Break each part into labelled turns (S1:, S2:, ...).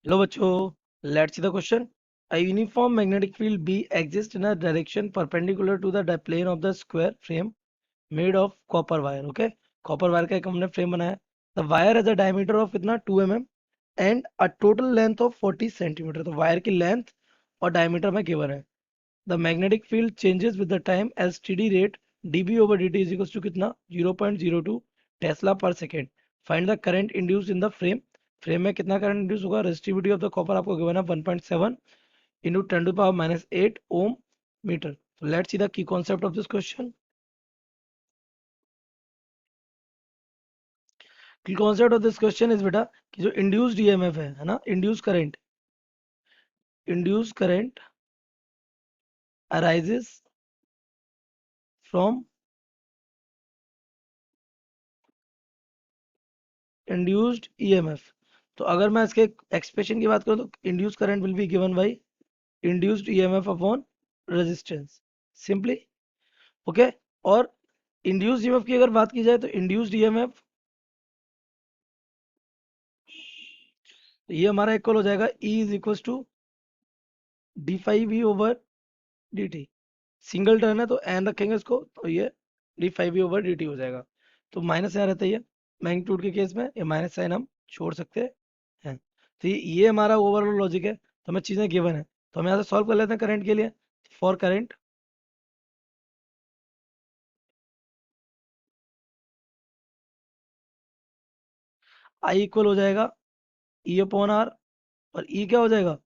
S1: Hello बच्चों, let's see the question. A uniform magnetic field B exists in a direction perpendicular to the plane of the square frame made of copper wire. Okay, copper wire का एक हमने frame बनाया. The wire has a diameter of कितना 2 mm and a total length of 40 centimetre. तो wire की length और diameter में given है. The magnetic field changes with the time as steady rate dB over dt is equals to कितना 0.02 tesla per second. Find the current induced in the frame. Frame में कितना current induce होगा. Resistivity of the copper आपको given है 1.7 into 10 to power minus 8 ohm metre. Let's see the key concept of this question. Key concept of this question is बेटा कि जो induced EMF है ना, induced current arises from induced EMF. तो अगर मैं इसके एक्सप्रेशन की बात करूं तो induced current will be given by induced EMF upon resistance simply. Okay. और इंड्यूस्ड ईएमएफ की अगर बात की जाए तो इंड्यूस्ड ईएमएफ ये हमारा इक्वल हो जाएगा E is equal to D phi V over D T. Single turn है तो एन रखेंगे इसको तो ये D phi V over D T हो जाएगा. तो माइनस यहाँ रहता ही है. मैग्नीट्यूड के केस में ये माइनस साइन हम छोड़ सकते हैं. तो ये हमारा ओवरऑल लॉजिक है. तो हमें चीजें गिवन है तो हम यहाँ से सॉल्व कर लेते हैं करंट के लिए. फॉर करंट आई इक्वल हो जाएगा ई अपॉन आर. और ई क्या हो जाएगा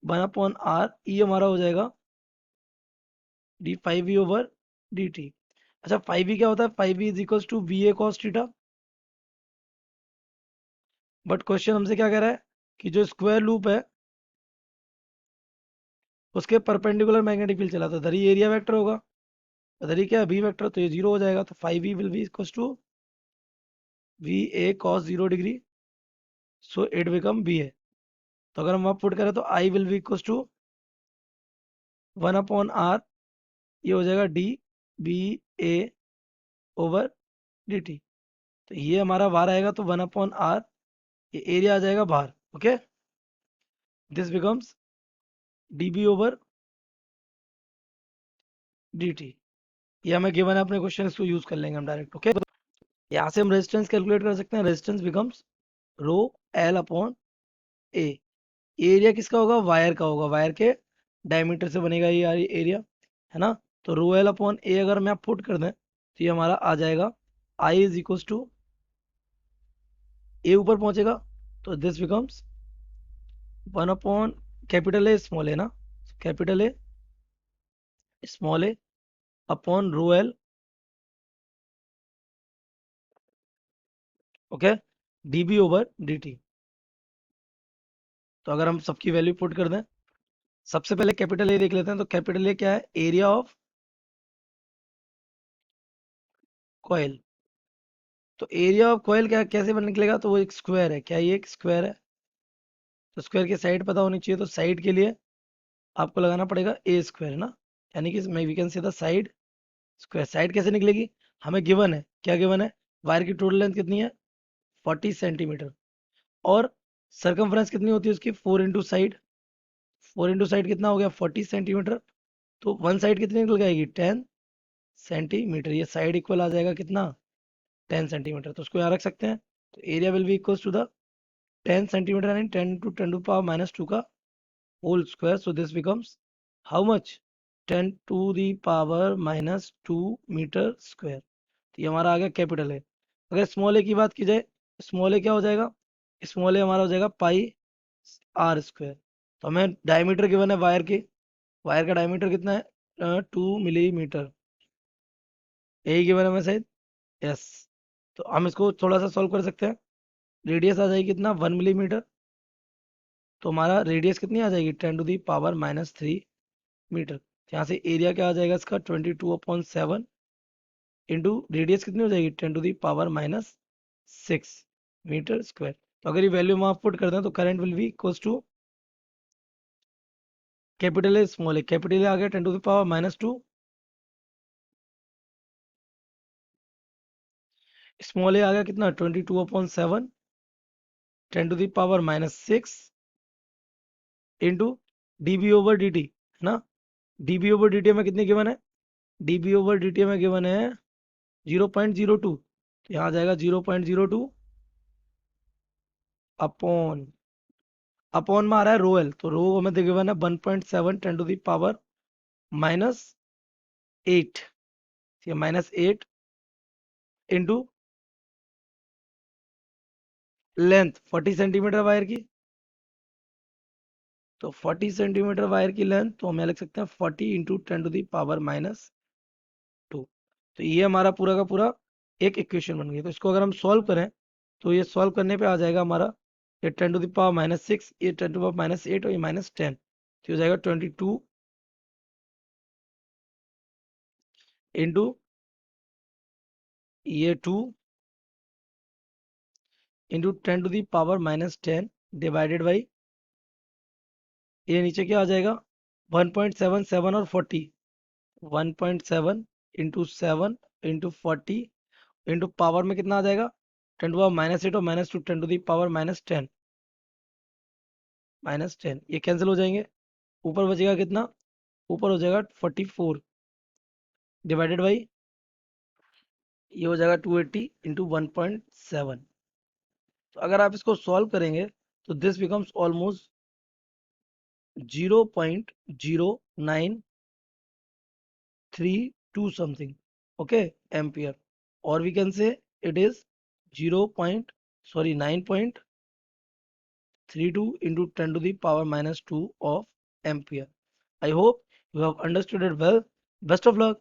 S1: 1/r. ई हमारा हो जाएगा D phi V over D T. अच्छा, फाइव वी क्या होता है. Phi V is equal to V A cos theta. But question हमसे क्या कह रहा है कि जो स्क्वायर लूप है उसके परपेंडिकुलर मैग्नेटिक फील्ड चला तो इधर ही एरिया वेक्टर होगा. इधर ही क्या है बी वेक्टर. तो ये जीरो हो जाएगा. तो five we will be equal to V A cos 0 degree. So it become B A. तो अगर हम वहां पुट करें तो I will be equal to 1/r. ये हो जाएगा D B A over D T. तो ये हमारा बाहर आएगा तो 1/r. ये एरिया आ जाएगा बाहर. Okay. This becomes db over dt. ये हमें गिवन है अपने क्वेश्चन. इसको यूज कर लेंगे हम डायरेक्ट. ओके. यहाँ से हम रेजिस्टेंस कैलकुलेट कर सकते हैं. Resistance becomes rho L upon A. Area किसका होगा वायर का होगा. वायर के डायमीटर से बनेगा ये एरिया है ना. तो रो एल अपॉन ए अगर मैं पुट कर दें तो ये हमारा आ जाएगा I is equal to A ऊपर पहुंचेगा तो this becomes 1/, capital A small A ना. Capital A small A upon rho L. Okay. DB over dt. तो अगर हम सबकी वैल्यू पुट कर दें सबसे पहले कैपिटल ए देख लेते हैं. तो कैपिटल ए क्या है एरिया ऑफ कॉइल. तो एरिया ऑफ कॉइल क्या कैसे बन निकलेगा. तो वो एक स्क्वायर है. क्या ये एक स्क्वायर है. तो स्क्वायर की साइड पता होनी चाहिए. तो साइड के लिए आपको लगाना पड़ेगा ए स्क्वायर ना. यानी कि we can say the side square. Side कैसे निकलेगी. हमें गिवन है. क्या गिवन है. वायर की टोटल लेंथ कितनी है 40 सेंटीमीटर. और सरकमफ्रेंस कितनी होती है उसकी 4 इंटू साइड. 4 इंटू साइड कितना हो गया 40 सेंटीमीटर. तो वन साइड कितनी निकल जाएगी 10 सेंटीमीटर. ये साइड इक्वल आ जाएगा कितना 10 सेंटीमीटर. तो उसको यहाँ रख सकते हैं. तो area will be equal to the 10 centimetre यानी 10 टू 10 टू पावर माइनस 2 का whole square. So this becomes how much 10 to the power minus 2 metre square. तो ये हमारा आ गया कैपिटल है. अगर स्मॉल ए की बात की जाए स्मॉल ए क्या हो जाएगा. स्मॉल ए हमारा हो जाएगा पाई आर स्क्वायर. तो हमें डायमीटर गिवन है वायर के. वायर का डायमीटर कितना है 2 मिलीमीटर. यही गिवन है हमें शायद. यस. तो हम इसको थोड़ा सा सॉल्व कर सकते हैं. रेडियस आ जाएगी कितना 1 मिलीमीटर. तो हमारा रेडियस कितनी आ जाएगी 10 to the power minus 3 metre. यहाँ से एरिया क्या आ जाएगा इसका 22/7 इंटू रेडियस कितनी हो जाएगी 10 to the power minus 6 metre square. तो अगर ये वैल्यू हम आप पुट कर दें तो current will be equal to capital A small A. Capital A आ गया 10 to the power minus 2. Small A आ गया कितना 22/7 10 to the power minus 6 into DB over D T, है ना। डीबी ओवर डी टी में कितनी गिवन है, डीबी ओवर डी टी में गिवन है 0.02, तो यहाँ आ जाएगा 0.02 अपॉन, अपॉन में आ रहा है रो एल, तो रो हमें गिवन है 1.7 10 टू द पावर -8, ठीक है, -8 इंटू लेंथ 40 सेंटीमीटर वायर की, तो 40 सेंटीमीटर वायर की लेंथ, तो हम यहाँ लिख सकते हैं 40 इंटू 10 टू दी पावर -2। तो ये हमारा पूरा का पूरा एक इक्वेशन बन गया। तो इसको अगर हम सॉल्व करें तो ये सॉल्व करने पे आ जाएगा हमारा, ये 10 टू दी पावर -6, ये 10 टू पावर -8 और ये -10, तो हो जाएगा 22 इंटू ये 2 into 10 to the power -10 divided by, ये नीचे क्या आ जाएगा 1.77 और 40, 1.7 इंटू 7 इंटू 40 इंटू पावर में कितना आ जाएगा 10 टू पावर -8 और -2 10 टू दी पावर -10, -10 ये कैंसिल हो जाएंगे, ऊपर बचेगा कितना, ऊपर हो जाएगा 44 डिवाइडेड बाई, ये हो जाएगा 280 इंटू 1.7। तो अगर आप इसको सॉल्व करेंगे तो this becomes almost 0.0932 something, okay, ampere, or we can say it is 0 point, sorry, 9.32 into 10 to the power -2 of ampere. I hope you have understood it well. Best of luck.